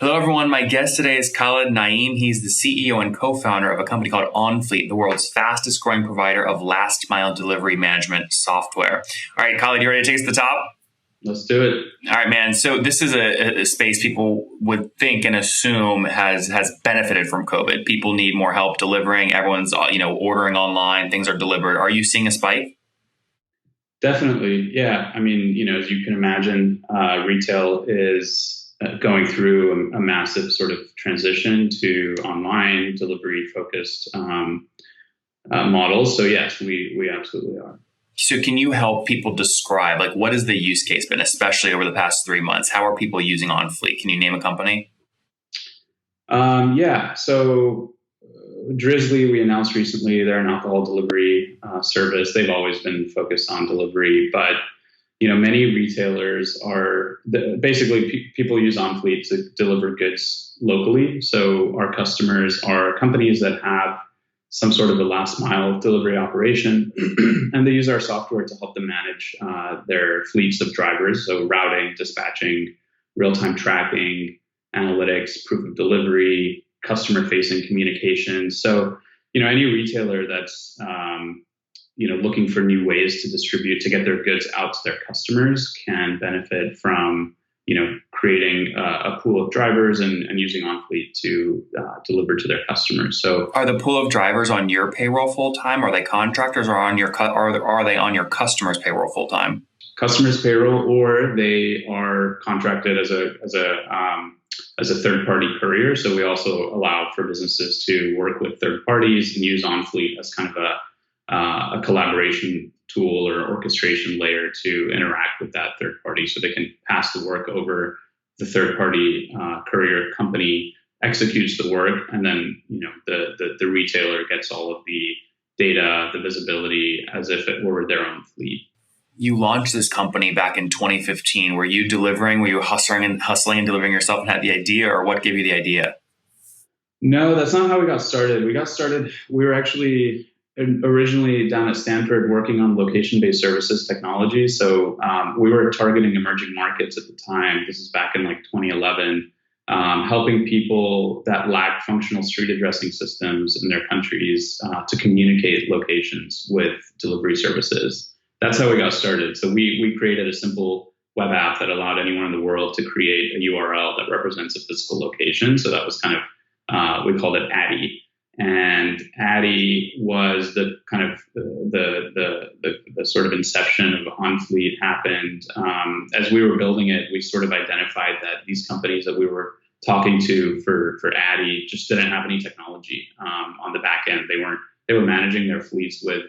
Hello, everyone. My guest today is Khaled Naim. He's the CEO and co-founder of a company called Onfleet, the world's fastest growing provider of last mile delivery management software. All right, Khaled, you ready to take us to the top? Let's do it. All right, man. So this is a space people would think and assume has benefited from COVID. People need more help delivering. Everyone's ordering online. Things are delivered. Are you seeing a spike? Definitely. Yeah. I mean, as you can imagine, retail is going through a massive sort of transition to online delivery focused models. So yes, we absolutely are. So can you help people describe, what is the use case been, especially over the past 3 months? How are people using Onfleet? Can you name a company? Yeah. So Drizzly, we announced recently, they're an alcohol delivery service. They've always been focused on delivery, but many retailers are basically people use Onfleet to deliver goods locally. So our customers are companies that have some sort of a last mile delivery operation, and they use our software to help them manage their fleets of drivers. So routing, dispatching, real-time tracking, analytics, proof of delivery, customer-facing communications. So, any retailer that's looking for new ways to distribute, to get their goods out to their customers, can benefit from creating a pool of drivers and using Onfleet to deliver to their customers. So, are the pool of drivers on your payroll full time? Are they contractors, or are they on your customers' payroll full time? Customers' payroll, or they are contracted as a third-party courier. So we also allow for businesses to work with third parties and use Onfleet as kind of a collaboration tool or orchestration layer to interact with that third party, so they can pass the work over. The third party courier company executes the work, and then the retailer gets all of the data, the visibility, as if it were their own fleet. You launched this company back in 2015. Were you delivering? Were you hustling and delivering yourself and had the idea, or what gave you the idea? No, that's not how we got started. We were actually originally down at Stanford working on location-based services technology. So we were targeting emerging markets at the time. This is back in 2011, helping people that lack functional street addressing systems in their countries to communicate locations with delivery services. That's how we got started. So we created a simple web app that allowed anyone in the world to create a URL that represents a physical location. So that was kind of, we called it Addy. And Addy was the kind of the sort of inception of Onfleet happened. As we were building it, we sort of identified that these companies that we were talking to for Addy just didn't have any technology on the back end. They were managing their fleets with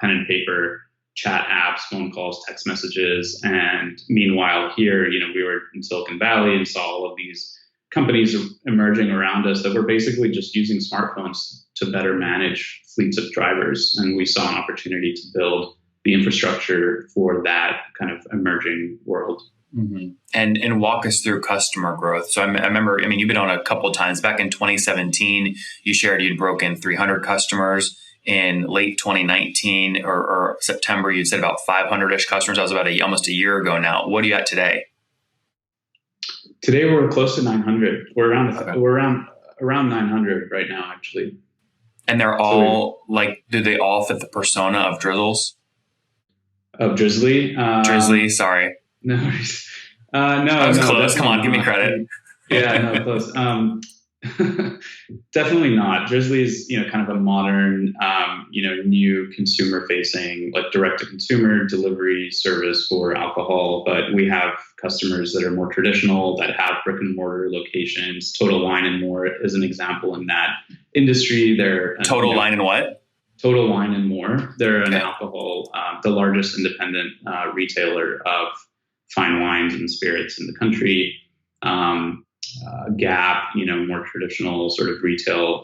pen and paper, chat apps, phone calls, text messages. And meanwhile, here, we were in Silicon Valley and saw all of these companies emerging around us that were basically just using smartphones to better manage fleets of drivers. And we saw an opportunity to build the infrastructure for that kind of emerging world. Mm-hmm. And walk us through customer growth. So I remember, you've been on a couple of times. Back in 2017, you shared you'd broken 300 customers. In late 2019 or September, you said about 500-ish customers. That was about almost a year ago now. What are you at today? Today we're close to 900. We're around 900 right now, actually. And they're all do they all fit the persona of Drizzles? Of Drizzly? Drizzly, sorry. No. I was close. Come on, give me credit. Yeah, no, close. Definitely not. Drizzly is, kind of a modern, new consumer-facing, direct-to-consumer delivery service for alcohol. But we have customers that are more traditional, that have brick-and-mortar locations. Total Wine and More is an example in that industry. They're Total Wine and what? Total Wine and More. They're an alcohol, the largest independent retailer of fine wines and spirits in the country. Gap, more traditional sort of retail,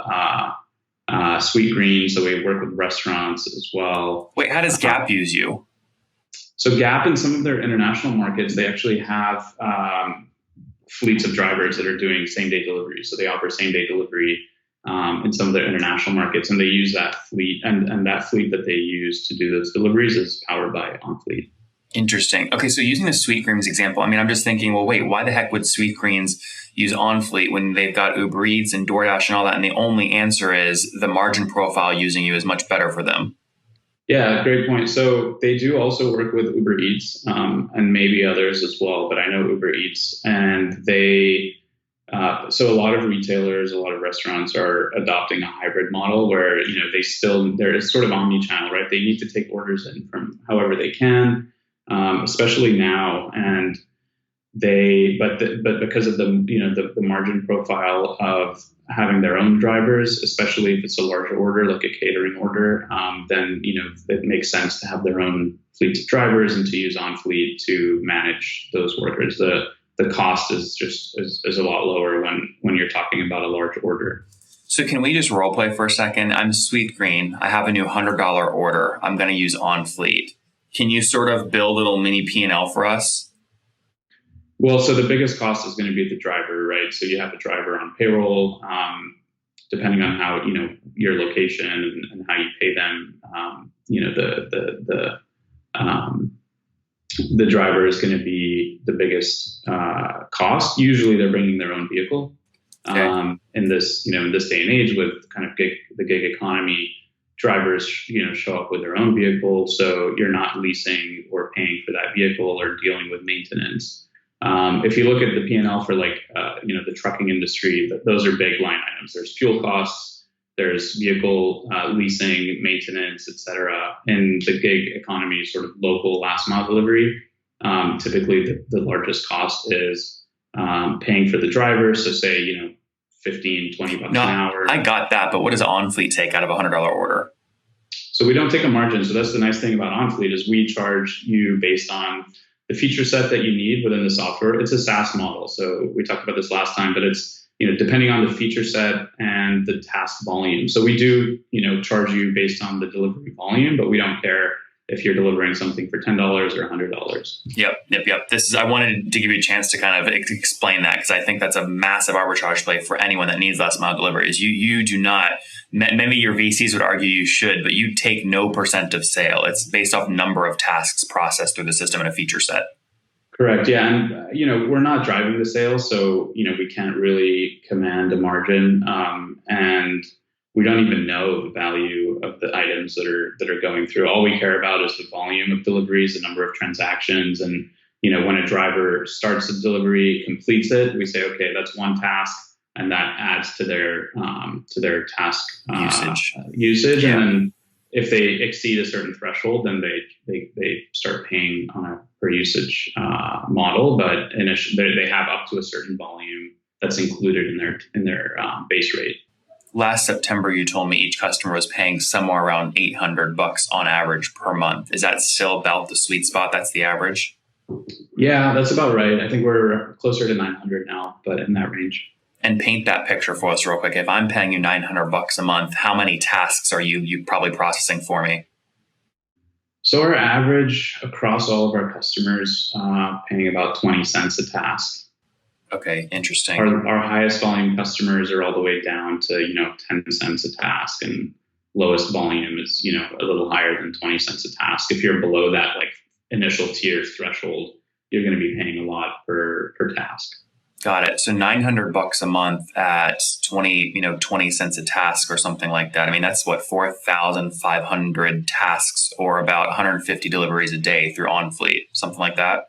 Sweet Green. So we work with restaurants as well. Wait, how does Gap use you? So Gap, in some of their international markets, they actually have fleets of drivers that are doing same-day delivery. So they offer same-day delivery in some of their international markets, and they use that fleet. And that fleet that they use to do those deliveries is powered by Onfleet. Interesting. Okay, so using the Sweet Greens example, I'm just thinking, well, wait, why the heck would Sweet Greens use Onfleet when they've got Uber Eats and DoorDash and all that, and the only answer is the margin profile using you is much better for them? Yeah, great point. So they do also work with Uber Eats and maybe others as well, but I know Uber Eats, and so a lot of retailers, a lot of restaurants are adopting a hybrid model where there is sort of omni-channel, right? They need to take orders in from however they can, especially now, and but because of the margin profile of having their own drivers, especially if it's a larger order like a catering order, then it makes sense to have their own fleets of drivers and to use Onfleet to manage those workers. The cost is a lot lower when you're talking about a large order. So can we just role play for a second? I'm Sweet Green. I have a new $100 order. I'm going to use Onfleet. Can you sort of build a little mini P&L for us? Well, so the biggest cost is going to be the driver, right? So you have a driver on payroll, depending on how, your location and how you pay them. The driver is going to be the biggest cost. Usually they're bringing their own vehicle. Okay. In this day and age with kind of the gig economy, drivers, show up with their own vehicle. So you're not leasing or paying for that vehicle or dealing with maintenance. If you look at the P&L for the trucking industry, those are big line items. There's fuel costs, there's vehicle leasing, maintenance, et cetera. In the gig economy, sort of local last mile delivery, typically the largest cost is paying for the driver. So say, 15, 20 bucks an hour. I got that, but what does Onfleet take out of a $100 order? So we don't take a margin. So that's the nice thing about Onfleet is we charge you based on the feature set that you need within the software. It's a SaaS model. So we talked about this last time, but it's, depending on the feature set and the task volume. So we do, charge you based on the delivery volume, but we don't care if you're delivering something for $10 or $100. Yep. I wanted to give you a chance to kind of explain that, because I think that's a massive arbitrage play for anyone that needs last mile deliveries. You do not, maybe your VCs would argue you should, but you take no percent of sale. It's based off number of tasks processed through the system in a feature set. Correct. Yeah. And, we're not driving the sales, so, we can't really command a margin. And we don't even know the value of the items that are going through. All we care about is the volume of deliveries, the number of transactions. And, when a driver starts a delivery, completes it, we say, okay, that's one task. And that adds to their task usage. Yeah. And then if they exceed a certain threshold, then they start paying on a per usage model. But initially, they have up to a certain volume that's included in their base rate. Last September, you told me each customer was paying somewhere around $800 on average per month. Is that still about the sweet spot? That's the average? Yeah, that's about right. I think we're closer to 900 now, but in that range. And paint that picture for us real quick. If I'm paying you $900 a month, how many tasks are you probably processing for me? So our average across all of our customers paying about 20 cents a task. Okay, interesting. Our highest volume customers are all the way down to 10 cents a task, and lowest volume is a little higher than 20 cents a task. If you're below that initial tier threshold, you're going to be paying a lot per task. Got it. So $900 a month at 20 cents a task or something like that. I mean, that's what, 4,500 tasks or about 150 deliveries a day through Onfleet, something like that.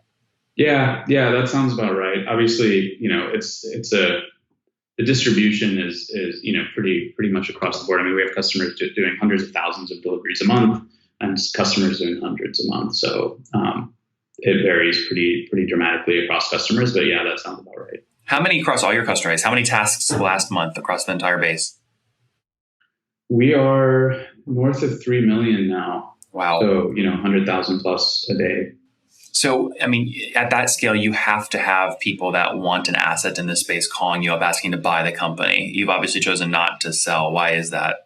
Yeah, that sounds about right. Obviously, the distribution is pretty much across the board. I mean, we have customers doing hundreds of thousands of deliveries a month, and customers doing hundreds a month. So it varies pretty dramatically across customers. But yeah, that sounds about right. How many across all your customer base? How many tasks last month across the entire base? We are north of 3 million now. Wow. So 100,000 plus a day. So, I mean, at that scale, you have to have people that want an asset in this space calling you up, asking to buy the company. You've obviously chosen not to sell. Why is that?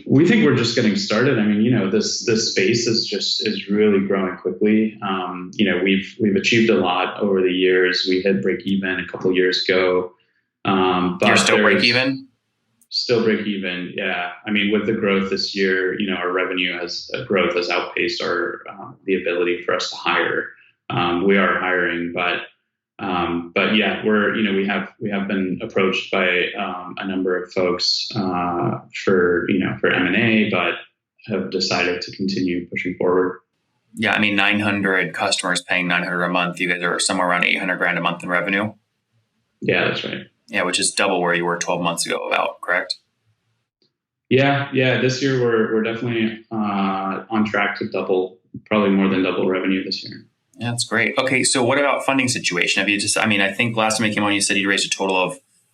We think we're just getting started. I mean, this space is really growing quickly. We've achieved a lot over the years. We hit break even a couple of years ago. But you're still break even? Still break even, yeah. I mean, with the growth this year, our revenue growth has outpaced our the ability for us to hire. We are hiring, but But yeah, we have been approached by a number of folks for M&A, but have decided to continue pushing forward. Yeah, I mean, 900 customers paying 900 a month. You guys are somewhere around 800 grand a month in revenue. Yeah, that's right. Yeah, which is double where you were 12 months ago, about, correct? Yeah. This year we're definitely on track to double, probably more than double revenue this year. Yeah, that's great. Okay, so what about funding situation? Have you just? I mean, I think last time you came on, you said you raised a total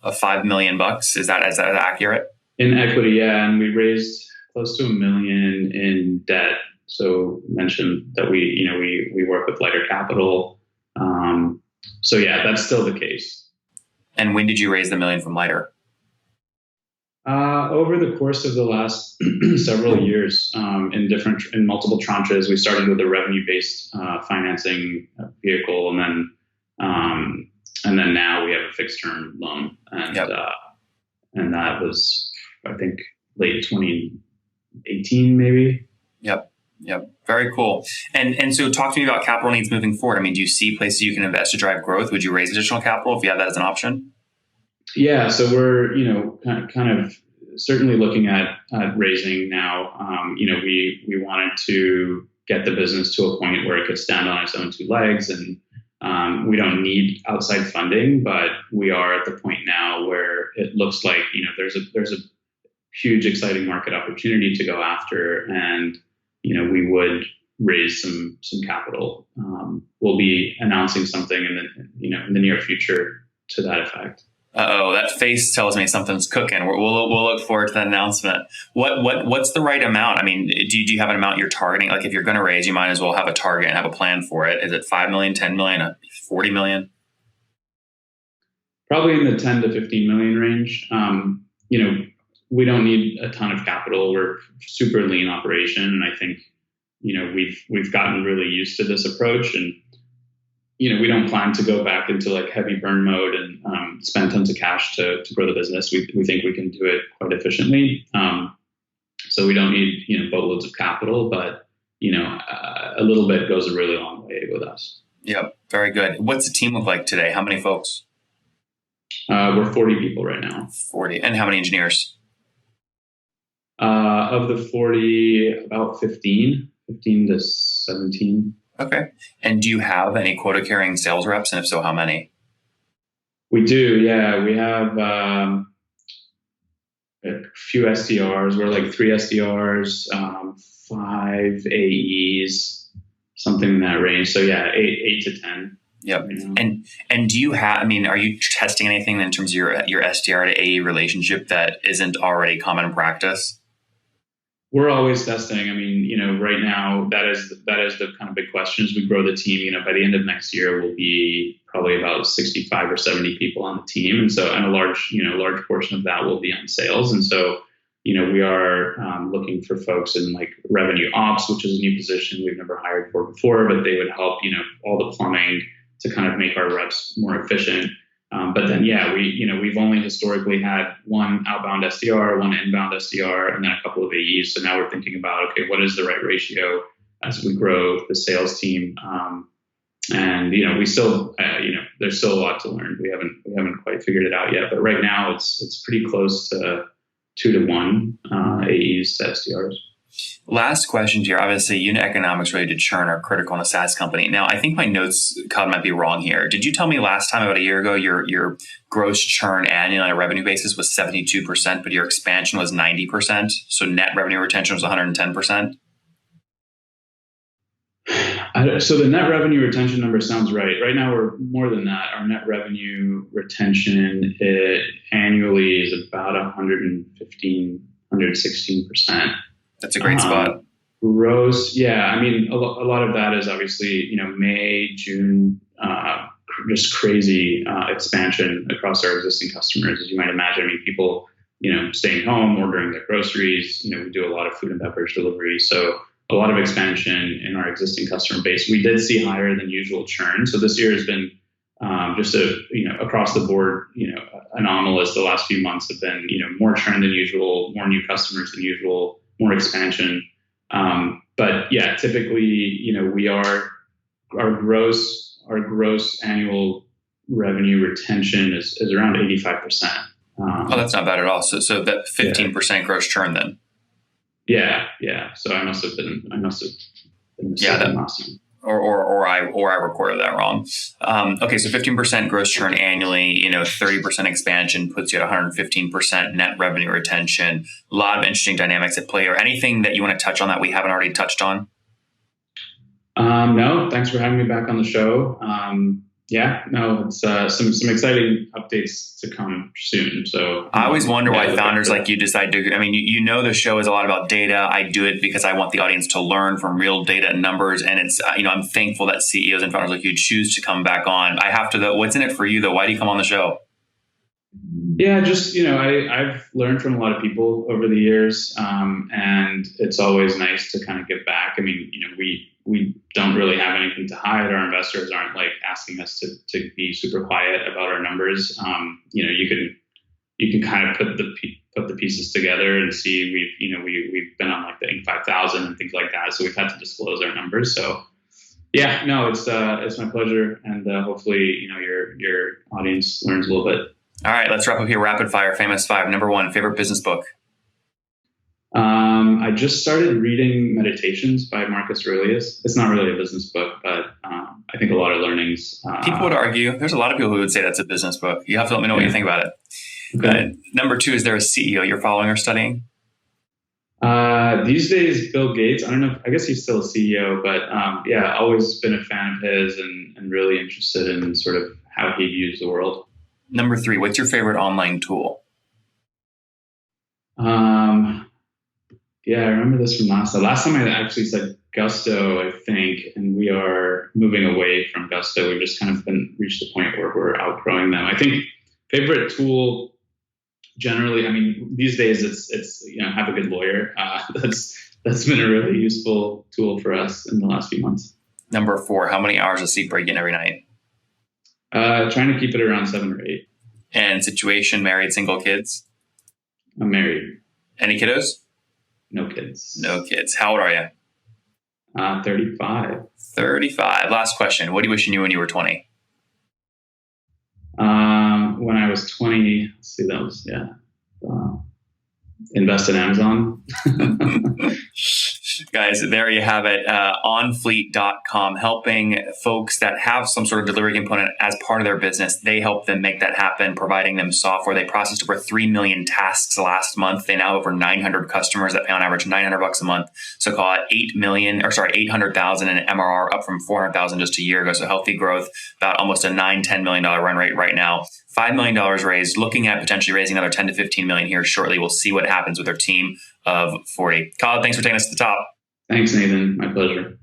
of $5 million. Is that accurate? In equity, yeah, and we raised close to $1 million in debt. So mentioned that we work with lighter capital. So yeah, that's still the case. And when did you raise the $1 million from lighter? Over the course of the last several years, in multiple tranches. We started with a revenue-based financing vehicle, and then now we have a fixed-term loan, and Yep. And that was, I think, late 2018, maybe. Yep. Very cool. And so talk to me about capital needs moving forward. I mean, do you see places you can invest to drive growth? Would you raise additional capital if you have that as an option? Yeah, so we're kind of certainly looking at raising now. We wanted to get the business to a point where it could stand on its own two legs, and we don't need outside funding, but we are at the point now where it looks like there's a huge, exciting market opportunity to go after, and we would raise some capital. We'll be announcing something in the near future to that effect. Oh, that face tells me something's cooking. We'll look forward to that announcement. What's the right amount? I mean, do you have an amount you're targeting? Like, if you're going to raise, you might as well have a target and have a plan for it. Is it 5 million, 10 million, 40 million? Probably in the 10 to 15 million range. We don't need a ton of capital. We're a super lean operation, and I think we've gotten really used to this approach, and we don't plan to go back into like heavy burn mode and spend tons of cash to grow the business. We think we can do it quite efficiently. So we don't need boatloads of capital, but a little bit goes a really long way with us. Yep, very good. What's the team look like today? How many folks? We're 40 people right now. 40. And how many engineers? Of the 40, about 15 to 17. Okay. And do you have any quota carrying sales reps? And if so, how many? We do. Yeah. We have a few SDRs. We're like 3 SDRs, 5 AEs, something in that range. So yeah, 8 to 10. Yep. And do you have, I mean, are you testing anything in terms of your SDR to AE relationship that isn't already common practice? We're always testing. I mean, right now that is the kind of big question as we grow the team. By the end of next year, we'll be probably about 65 or 70 people on the team, and a large portion of that will be on sales. And so, we are looking for folks in like revenue ops, which is a new position we've never hired for before, but they would help all the plumbing to kind of make our reps more efficient. But then, yeah, we've only historically had one outbound SDR, one inbound SDR, and then a couple of AEs. So now we're thinking about, okay, what is the right ratio as we grow the sales team? And we still, there's still a lot to learn. We haven't quite figured it out yet. But right now, it's pretty close to 2 to 1 AEs to SDRs. Last question here. Obviously, unit economics related to churn are critical in a SaaS company. Now, I think my notes, Khaled, might be wrong here. Did you tell me last time, about a year ago, your gross churn annually on a revenue basis was 72%, but your expansion was 90%? So net revenue retention was 110%? So the net revenue retention number sounds right. Right now, we're more than that. Our net revenue retention annually is about 115, 116%. That's a great spot. Gross, yeah. I mean, a lot of that is obviously, May, June, just crazy expansion across our existing customers, as you might imagine. I mean, people, staying home, ordering their groceries. We do a lot of food and beverage delivery, so a lot of expansion in our existing customer base. We did see higher than usual churn, so this year has been just across the board, anomalous. The last few months have been, more churn than usual, more new customers than usual, more expansion. But yeah, typically, our gross annual revenue retention is around 85%. Oh, that's not bad at all. So that 15% gross churn then. Yeah. So I must have been mistaken last time. Or I recorded that wrong. Okay, so 15% gross churn annually, 30% expansion puts you at 115% net revenue retention. A lot of interesting dynamics at play. Or anything that you want to touch on that we haven't already touched on? No, thanks for having me back on the show. It's some exciting updates to come soon. So I always wonder why founders like you decide to. I mean, the show is a lot about data. I do it because I want the audience to learn from real data and numbers. And it's I'm thankful that CEOs and founders like you choose to come back on. I have to though. What's in it for you though? Why do you come on the show? Yeah, just I've learned from a lot of people over the years, and it's always nice to kind of give back. I mean, we don't really have anything to hide. Our investors aren't like asking us to be super quiet about our numbers. You can kind of put the pieces together and see we've been on like the Inc. 5000 and things like that. So we've had to disclose our numbers. So yeah, no, it's my pleasure, and hopefully your audience learns a little bit. All right, let's wrap up here. Rapid fire, famous five. Number one, favorite business book. I just started reading Meditations by Marcus Aurelius. It's not really a business book, but I think a lot of learnings. People would argue. There's a lot of people who would say that's a business book. You have to let me know what you think about it. Okay. Number two, is there a CEO you're following or studying? These days, Bill Gates. I don't know. I guess he's still a CEO, but always been a fan of his and really interested in sort of how he views the world. Number three, what's your favorite online tool? I remember this from last time. Last time I actually said Gusto, I think, and we are moving away from Gusto. We've just kind of reached the point where we're outgrowing them. I think favorite tool generally, I mean, these days it's have a good lawyer. That's been a really useful tool for us in the last few months. Number four, how many hours of sleep are you getting every night? Trying to keep it around 7 or 8. And situation, married, single, kids? I'm married. Any kiddos? No kids. No kids. How old are you? 35. 35. Last question. What do you wish you knew when you were 20? When I was 20, let's see, that was, invest in Amazon. Guys, there you have it. Onfleet.com, helping folks that have some sort of delivery component as part of their business. They help them make that happen, providing them software. They processed over 3 million tasks last month. They now have over 900 customers that pay on average $900 a month. So call it 800,000 in MRR, up from 400,000 just a year ago. So healthy growth, about almost a $10 million run rate right now. $5 million raised, looking at potentially raising another 10 to 15 million here shortly. We'll see what happens with their team of 40. Khaled, thanks for taking us to the top. Thanks, Nathan. My pleasure.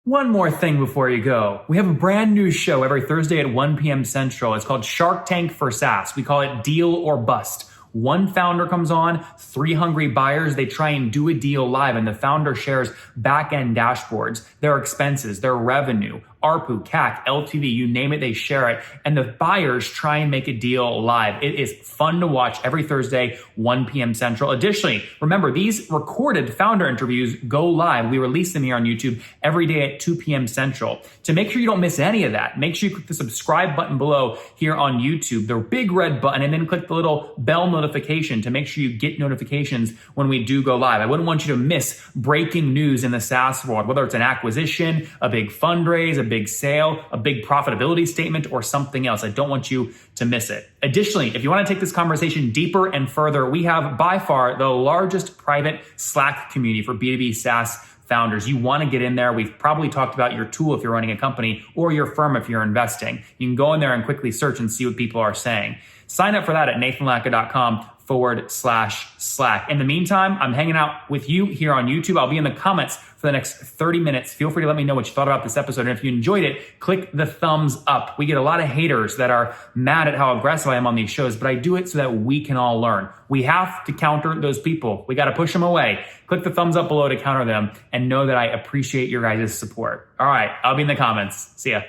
One more thing before you go. We have a brand new show every Thursday at 1 p.m. Central. It's called Shark Tank for SaaS. We call it Deal or Bust. One founder comes on, 3 hungry buyers, they try and do a deal live, and the founder shares back-end dashboards, their expenses, their revenue, ARPU, CAC, LTV, you name it, they share it. And the buyers try and make a deal live. It is fun to watch every Thursday, 1 p.m. Central. Additionally, remember, these recorded founder interviews go live. We release them here on YouTube every day at 2 p.m. Central. To make sure you don't miss any of that, make sure you click the subscribe button below here on YouTube, the big red button, and then click the little bell notification to make sure you get notifications when we do go live. I wouldn't want you to miss breaking news in the SaaS world, whether it's an acquisition, a big fundraise, a big sale, a big profitability statement, or something else. I don't want you to miss it. Additionally, if you want to take this conversation deeper and further, we have by far the largest private Slack community for B2B SaaS founders. You want to get in there. We've probably talked about your tool if you're running a company or your firm if you're investing. You can go in there and quickly search and see what people are saying. Sign up for that at nathanlatka.com/Slack. In the meantime, I'm hanging out with you here on YouTube. I'll be in the comments for the next 30 minutes. Feel free to let me know what you thought about this episode. And if you enjoyed it, click the thumbs up. We get a lot of haters that are mad at how aggressive I am on these shows, but I do it so that we can all learn. We have to counter those people. We got to push them away. Click the thumbs up below to counter them and know that I appreciate your guys' support. All right, I'll be in the comments. See ya.